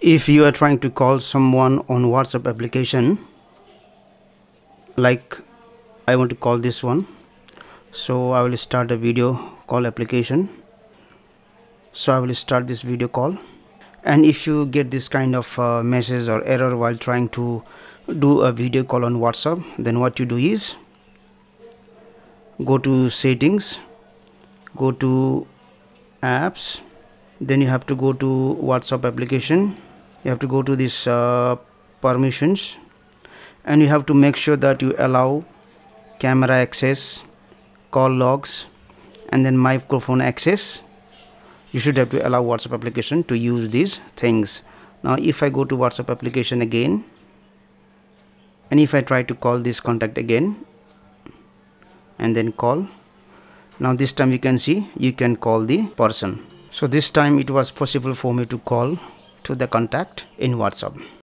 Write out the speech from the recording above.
If you are trying to call someone on WhatsApp application, like I want to call this one, so I will start a video call application. So I will start this video call, and if you get this kind of message or error while trying to do a video call on WhatsApp, then what you do is go to settings, go to apps, then you have to go to WhatsApp application. You have to go to this permissions, and you have to make sure that you allow camera access, call logs, and then microphone access. You should have to allow WhatsApp application to use these things. Now if I go to WhatsApp application again, and if I try to call this contact again and then call, now this time you can see you can call the person. So this time it was possible for me to call to the contact in WhatsApp.